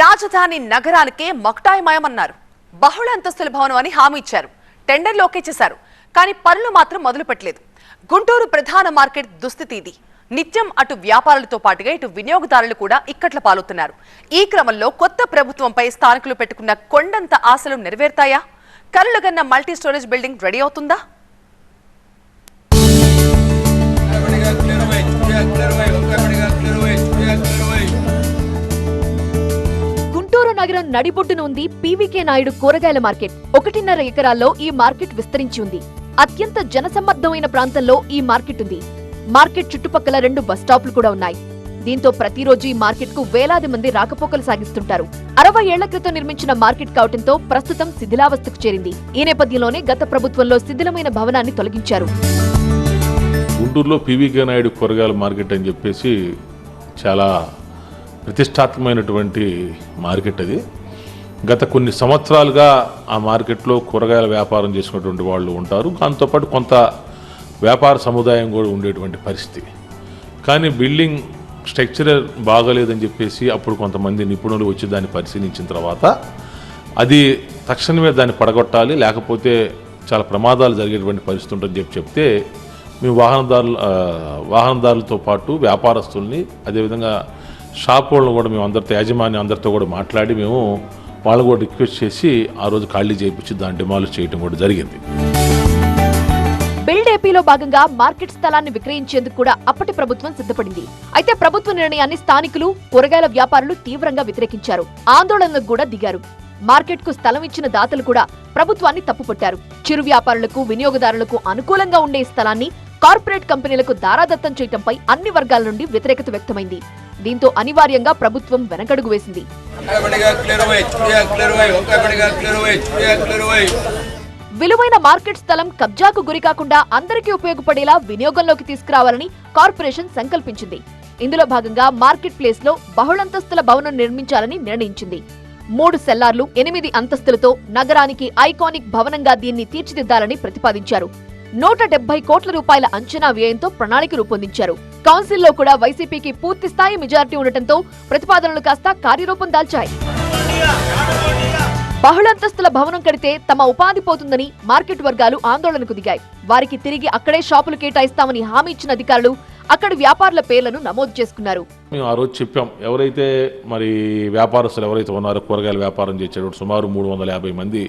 రాజధాని నగరానికే మక్టాయమయమన్నారు. బహుళ అంతస్తుల భవనం అని హామీ ఇచ్చారు. టెండర్లు ఓకే చేశారు. కానీ పనులు మాత్రం మొదలు పెట్టలేదు. గుంటూరు ప్రధాన మార్కెట్ దుస్థితి ఇది. నిత్యం అటు వ్యాపారులతో పాటుగా ఇటు వినియోగదారులు కూడా ఇక్కట్ల పాలవుతున్నారు. ఈ క్రమంలో కొత్త ప్రభుత్వంపై స్థానికులు పెట్టుకున్న కొండంత ఆశలు నెరవేరుతాయా? కలలుగన్న మల్టీ స్టోరేజ్ బిల్డింగ్ రెడీ అవుతుందా? గుంటూరు నగరం నడిబొడ్డున ఉంది పీవీకే నాయుడు కూరగాయల మార్కెట్. 1.5 ఎకరాల్లో ఈ మార్కెట్ విస్తరించి ఉంది. అత్యంత జనసమ్మర్దమైన ప్రాంతంలో ఈ మార్కెట్ ఉంది. మార్కెట్ చుట్టుపక్కల 2 బస్ స్టాప్లు కూడా ఉన్నాయి. దీంతో ప్రతిరోజు ఈ మార్కెట్ కు వేలాది మంది రాకపోకలు సాగిస్తుంటారు. 60 ఏళ్ల క్రితం నిర్మించిన మార్కెట్ కావడంతో ప్రస్తుతం శిథిలావస్థకు చేరింది. ఈ నేపథ్యంలోనే గత ప్రభుత్వంలో శిథిలమైన భవనాన్ని తొలగించారు. గుంటూరులో పీవీకే నాయుడు కూరగాయల మార్కెట్ అని చెప్పేసి చాలా ప్రతిష్టాత్మకమైనటువంటి మార్కెట్ అది. గత కొన్ని సంవత్సరాలుగా ఆ మార్కెట్లో కూరగాయల వ్యాపారం చేసుకున్నటువంటి వాళ్ళు ఉంటారు. దాంతోపాటు కొంత వ్యాపార సముదాయం కూడా ఉండేటువంటి పరిస్థితి. కానీ బిల్డింగ్ స్ట్రక్చర్ బాగలేదని చెప్పేసి అప్పుడు కొంతమంది నిపుణులు వచ్చి దాన్ని పరిశీలించిన తర్వాత అది తక్షణమే దాన్ని పడగొట్టాలి, లేకపోతే చాలా ప్రమాదాలు జరిగేటువంటి పరిస్థితి ఉంటుందని చెప్తే మేము వాహనదారులతో పాటు వ్యాపారస్తుల్ని, అదేవిధంగా షాప్ వాళ్ళని కూడా మేము అందరితో కూడా మాట్లాడి మేము వాళ్ళు కూడా రిక్వెస్ట్ చేసి ఆ రోజు ఖాళీ చేయించి దాన్ని డిమాలిష్ చేయడం కూడా జరిగింది. బిల్డ్ ఏపీలో భాగంగా మార్కెట్ స్థలాన్ని విక్రయించేందుకు కూడా అప్పటి ప్రభుత్వం సిద్ధపడింది. అయితే ప్రభుత్వ నిర్ణయాన్ని స్థానికులు, కూరగాయల వ్యాపారులు తీవ్రంగా వ్యతిరేకించారు. ఆందోళనలకు కూడా దిగారు. మార్కెట్ కు స్థలం ఇచ్చిన దాతలు కూడా ప్రభుత్వాన్ని తప్పుపట్టారు. చిరు వ్యాపారులకు, వినియోగదారులకు అనుకూలంగా ఉండే స్థలాన్ని కార్పొరేట్ కంపెనీలకు దారాదత్తం చేయడంపై అన్ని వర్గాల నుండి వ్యతిరేకత వ్యక్తమైంది. దీంతో అనివార్యంగా ప్రభుత్వం వెనకడుగు వేసింది. విలువైన మార్కెట్ స్థలం కబ్జాకు గురికాకుండా అందరికీ ఉపయోగపడేలా వినియోగంలోకి తీసుకురావాలని కార్పొరేషన్ సంకల్పించింది. ఇందులో భాగంగా మార్కెట్ ప్లేస్ లో బహుళంతస్తుల భవనం నిర్మించాలని నిర్ణయించింది. 3 సెల్లార్లు, 8 అంతస్తులతో నగరానికి ఐకానిక్ భవనంగా దీన్ని తీర్చిదిద్దాలని ప్రతిపాదించారు. 170 కోట్ల రూపాయల అంచనా వ్యయంతో ప్రణాళిక రూపొందించారు. కౌన్సిల్లో కూడా వైసీపీకి పూర్తి స్థాయి మెజారిటీ ఉండటంతో ప్రతిపాదనలు కాస్త కార్యరూపం దాల్చాయి. బహుళంతస్తుల భవనం కడితే తమ ఉపాధి పోతుందని మార్కెట్ వర్గాలు ఆందోళనకు దిగాయి. వారికి తిరిగి అక్కడే షాపులు కేటాయిస్తామని హామీ ఇచ్చిన అధికారులు అక్కడి వ్యాపారుల పేర్లను నమోదు చేసుకున్నారు. మేము ఆ రోజు చెప్పాం, ఎవరైతే మరి వ్యాపారస్తులు ఎవరైతే ఉన్నారో కూరగాయల వ్యాపారం చేసేటప్పుడు సుమారు 350 మంది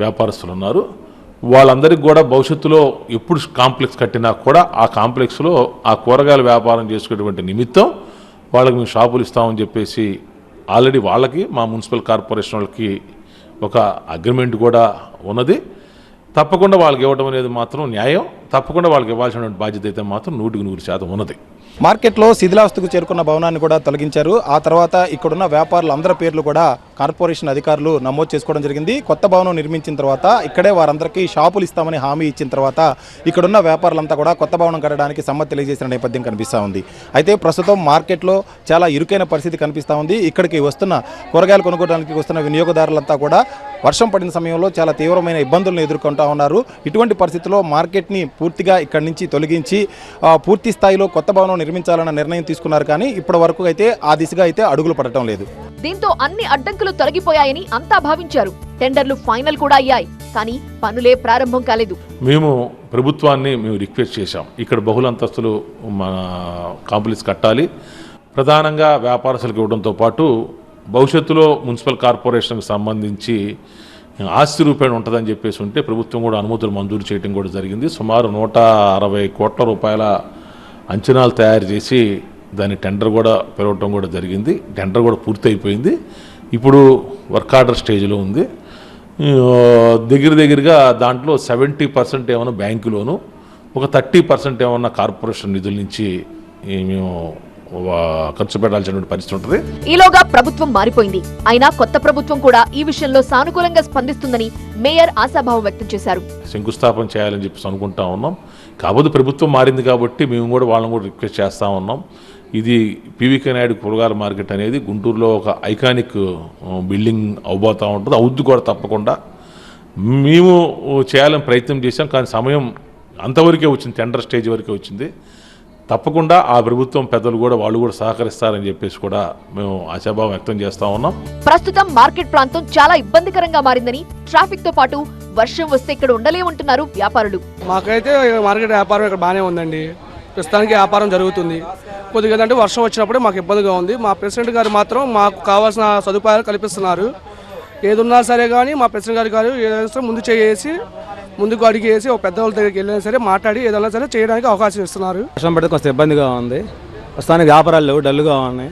వ్యాపారస్తులు ఉన్నారు. వాళ్ళందరికీ కూడా భవిష్యత్తులో ఎప్పుడు కాంప్లెక్స్ కట్టినా కూడా ఆ కాంప్లెక్స్లో ఆ కూరగాయల వ్యాపారం చేసుకునేటువంటి నిమిత్తం వాళ్ళకి మేము షాపులు ఇస్తామని చెప్పేసి ఆల్రెడీ వాళ్ళకి మా మున్సిపల్ కార్పొరేషన్ వాళ్ళకి ఒక అగ్రిమెంట్ కూడా ఉన్నది. తప్పకుండా వాళ్ళకి ఇవ్వడం అనేది మాత్రం న్యాయం. తప్పకుండా వాళ్ళకి ఇవ్వాల్సినటువంటి బాధ్యత అయితే మాత్రం 100% ఉన్నది. మార్కెట్లో శిథిలావస్థకు చేరుకున్న భవనాన్ని కూడా తొలగించారు. ఆ తర్వాత ఇక్కడున్న వ్యాపారులు అందరి పేర్లు కూడా కార్పొరేషన్ అధికారులు నమోదు చేసుకోవడం జరిగింది. కొత్త భవనం నిర్మించిన తర్వాత ఇక్కడే వారందరికీ షాపులు ఇస్తామని హామీ ఇచ్చిన తర్వాత ఇక్కడున్న వ్యాపారులంతా కూడా కొత్త భవనం కట్టడానికి సమ్మతి తెలియజేసిన నేపథ్యం కనిపిస్తూ ఉంది. అయితే ప్రస్తుతం మార్కెట్లో చాలా ఇరుకైన పరిస్థితి కనిపిస్తూ ఉంది. ఇక్కడికి వస్తున్న కూరగాయలు కొనుక్కోవడానికి వస్తున్న వినియోగదారులంతా కూడా వర్షం పడిన సమయంలో చాలా తీవ్రమైన ఇబ్బందులను ఎదుర్కొంటూ ఉన్నారు. ఇటువంటి పరిస్థితుల్లో మార్కెట్ని పూర్తిగా ఇక్కడి నుంచి తొలగించి పూర్తి స్థాయిలో కొత్త భవనం నిర్మించాలన్న నిర్ణయం తీసుకున్నారు. కానీ ఇప్పటి వరకు అయితే ఆ దిశగా అయితే అడుగులు పడటం లేదు. దీంతో అన్ని అడ్డంకులు తొలగిపోయాయని అంతా భావించారు. టెండర్లు ఫైనల్ కూడా అయ్యాయి. కానీ పనులే ప్రారంభం కాలేదు. మేము ప్రభుత్వాన్ని రిక్వెస్ట్ చేశాం, ఇక్కడ బహుళంతస్తులు మన కాంప్లెక్స్ కట్టాలి, ప్రధానంగా వ్యాపారస్తులకు ఇవ్వడంతో పాటు భవిష్యత్తులో మున్సిపల్ కార్పొరేషన్కి సంబంధించి ఆస్తి రూపాయలు ఉంటుందని చెప్పేసి ఉంటే ప్రభుత్వం కూడా అనుమతులు మంజూరు చేయడం కూడా జరిగింది. సుమారు 160 కోట్ల రూపాయల అంచనాలు తయారు చేసి దాని టెండర్ కూడా పిలవటం కూడా జరిగింది. టెండర్ కూడా పూర్తి అయిపోయింది. ఇప్పుడు వర్క్ ఆర్డర్ స్టేజ్లో ఉంది. దగ్గరగా దాంట్లో 70% ఏమన్నా బ్యాంకు లోను, ఒక 30% ఏమన్నా కార్పొరేషన్ నిధుల నుంచి మేము ఖర్చు పెట్టాల్సినటువంటి పరిస్థితి ఉంటుంది. ఈలోగా ప్రభుత్వం మారిపోయింది. అయినా కొత్త ప్రభుత్వం కూడా ఈ విషయంలో సానుకూలంగా స్పందిస్తుందని మేయర్ ఆశాభావం వ్యక్తం చేశారు. శంకుస్థాపన చేయాలని చెప్పేసి అనుకుంటా ఉన్నాం. కాకపోతే ప్రభుత్వం మారింది కాబట్టి మేము కూడా వాళ్ళని కూడా రిక్వెస్ట్ చేస్తూ ఉన్నాం. ఇది పీవీకే నాయుడు కూరగాయల మార్కెట్ అనేది గుంటూరులో ఒక ఐకానిక్ బిల్డింగ్ అవబోతూ ఉంటుంది. అవుద్ది కూడా తప్పకుండా. మేము చేయాలని ప్రయత్నం చేశాం, కానీ సమయం అంతవరకే వచ్చింది, టెండర్ స్టేజ్ వరకే వచ్చింది. తప్పకుండా ఆ ప్రభుత్వం పెద్దలు కూడా వాళ్ళు కూడా సహకరిస్తారని చెప్పేసి కూడా మేము ఆశాభావం వ్యక్తం చేస్తా ఉన్నాం. ప్రస్తుతం మార్కెట్ ప్రాంతం చాలా ఇబ్బందికరంగా మారిందని, ట్రాఫిక్ తో పాటు వర్షం వస్తే ఇక్కడ ఉండలేమంటున్నారు వ్యాపారులు. మాకైతే మార్కెట్ వ్యాపారం ఇక్కడ బాగానే ఉందండి. ప్రస్తుతానికి వ్యాపారం జరుగుతుంది. కొద్దిగా ఏంటంటే వర్షం వచ్చినప్పుడు మాకు ఇబ్బందిగా ఉంది. మా ప్రెసిడెంట్ గారు మాత్రం మాకు కావాల్సిన సదుపాయాలు కల్పిస్తున్నారు. ఏదున్నా సరే కానీ మా ప్రెసిడెంట్ గారు ఏదైనా ముందుకు అడిగేసి ఒక పెద్దవాళ్ళ దగ్గరికి వెళ్ళినా సరే మాట్లాడి ఏదైనా సరే చేయడానికి అవకాశం ఇస్తున్నారు. వర్షం పడితే కొంచెం ఇబ్బందిగా ఉంది. ప్రస్తుతానికి వ్యాపారాలు లేవు, డల్గా ఉన్నాయి.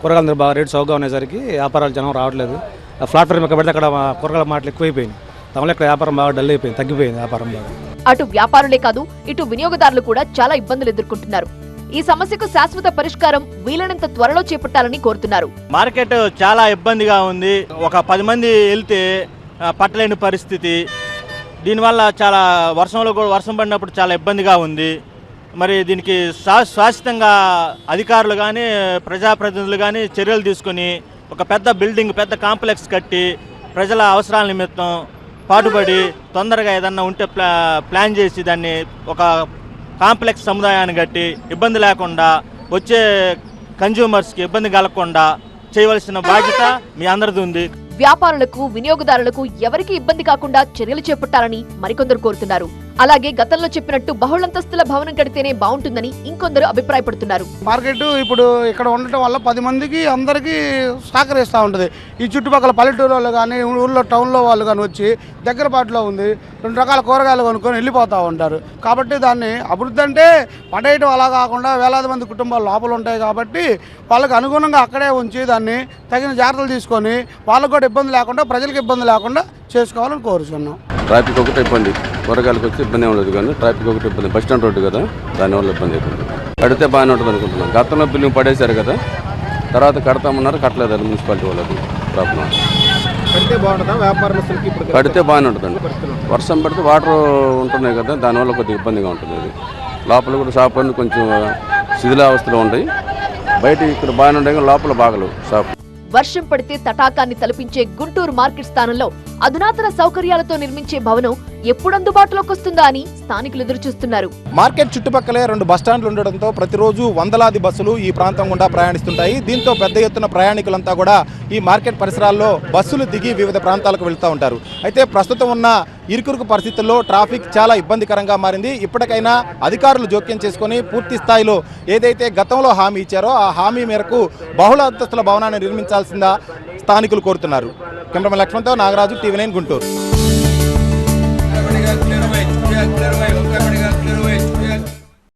కూరగాయలు బాగా రేటు చౌకగా ఉండేసరికి వ్యాపారాలు జనం రావట్లేదు. ప్లాట్ఫామ్ ఎక్కడ పెడితే అక్కడ కూరగాయల మాటలు ఎక్కువైపోయినాయి. తమలో ఇక్కడ వ్యాపారం బాగా డల్ అయిపోయింది, తగ్గిపోయింది వ్యాపారం బాగా. అటు వ్యాపారులే కాదు, ఇటు వినియోగదారులు కూడా చాలా ఇబ్బందులు ఎదుర్కొంటున్నారు. ఈ సమస్యకు శాశ్వత పరిష్కారం వీలైనంత త్వరలో చేపట్టాలని కోరుతున్నారు. మార్కెట్ చాలా ఇబ్బందిగా ఉంది. ఒక 10 మంది వెళ్తే పట్టలేని పరిస్థితి. దీనివల్ల చాలా వర్షం పడినప్పుడు చాలా ఇబ్బందిగా ఉంది. మరి దీనికి శాశ్వతంగా అధికారులు కానీ ప్రజాప్రతినిధులు కానీ చర్యలు తీసుకొని ఒక పెద్ద బిల్డింగ్, పెద్ద కాంప్లెక్స్ కట్టి ప్రజల అవసరాల నిమిత్తం పాటుపడి తొందరగా ఏదన్నా ఉంటే ప్లాన్ చేసి దాన్ని ఒక కాంప్లెక్స్ సముదాయాన్ని కట్టి ఇబ్బంది లేకుండా వచ్చే కన్జ్యూమర్స్కి ఇబ్బంది కలగకుండా చేయవలసిన బాధ్యత మీ అందరిది ఉంది. వ్యాపారులకు, వినియోగదారులకు ఎవరికీ ఇబ్బంది కాకుండా చర్యలు చేపట్టాలని మరికొందరు కోరుతున్నారు. అలాగే గతంలో చెప్పినట్టు బహుళంతస్తుల భవనం కడితేనే బాగుంటుందని ఇంకొందరు అభిప్రాయపడుతున్నారు. మార్కెట్ ఇప్పుడు ఇక్కడ ఉండటం వల్ల 10 మందికి అందరికీ సహకరిస్తూ ఉంటుంది. ఈ చుట్టుపక్కల పల్లెటూరు వాళ్ళు కానీ ఊళ్ళో టౌన్లో వాళ్ళు కానీ వచ్చి దగ్గరపాటులో ఉంది 2 రకాల కూరగాయలు కొనుక్కొని వెళ్ళిపోతూ ఉంటారు. కాబట్టి దాన్ని అభివృద్ధి అంటే పడేయటం అలా కాకుండా వేలాది మంది కుటుంబాలు లోపల ఉంటాయి కాబట్టి వాళ్ళకి అనుగుణంగా అక్కడే ఉంచి దాన్ని తగిన జాగ్రత్తలు తీసుకొని వాళ్ళకు కూడా ఇబ్బంది లేకుండా, ప్రజలకు ఇబ్బంది లేకుండా చేసుకోవాలని కోరుచున్నాం. ట్రాఫిక్ ఒకటి ఇబ్బంది, కూరగాయలకు వచ్చి ఇబ్బంది ఉండదు కానీ ట్రాఫిక్ ఒకటి ఇబ్బంది. బస్ స్టాండ్ రోడ్డు కదా, దానివల్ల ఇబ్బంది అవుతుంది. కడితే బాగానే ఉంటుంది అనుకుంటున్నాం. గతంలో బిల్డింగ్ పడేశారు కదా, తర్వాత కడతామన్నారు, కట్టలేదు. అది మున్సిపాలిటీ వాళ్ళది ప్రాబ్లం. కడితే బాగుంటుందా వ్యాపారస్తులకి? ఇప్పుడు కడితే బాగానే ఉంటుందండి. వర్షం పడితే వాటర్ ఉంటున్నాయి కదా, దానివల్ల కొద్దిగా ఇబ్బందిగా ఉంటుంది. అది లోపల కూడా షాప్ అన్ని కొంచెం శిథిలావస్థలో ఉంటాయి. బయట ఇక్కడ బాగానే ఉంటాయి కానీ లోపల బాగలేవు షాప్. వర్షం పడితే తటాకాన్ని తలపించే గుంటూరు మార్కెట్ స్థానంలో అధునాతన సౌకర్యాలతో నిర్మించే భవనం ఎప్పుడు అందుబాటులోకి వస్తుందా అని స్థానికులు ఎదురుచూస్తున్నారు. మార్కెట్ చుట్టుపక్కలే 2 బస్టాండ్లు ఉండడంతో ప్రతిరోజు వందలాది బస్సులు ఈ ప్రాంతం గుండా ప్రయాణిస్తుంటాయి. దీంతో పెద్ద ఎత్తున ప్రయాణికులంతా కూడా ఈ మార్కెట్ పరిసరాల్లో బస్సులు దిగి వివిధ ప్రాంతాలకు వెళ్తూ ఉంటారు. అయితే ప్రస్తుతం ఉన్న ఇరుకురుకు పరిస్థితుల్లో ట్రాఫిక్ చాలా ఇబ్బందికరంగా మారింది. ఇప్పటికైనా అధికారులు జోక్యం చేసుకుని పూర్తి స్థాయిలో ఏదైతే గతంలో హామీ ఇచ్చారో ఆ హామీ మేరకు బహుళ అంతస్తుల భవనాన్ని నిర్మించాల్సిందా స్థానికులు కోరుతున్నారు. కెమెరామెన్ లక్ష్మణ్తో నాగరాజు, TV9 గుంటూరు.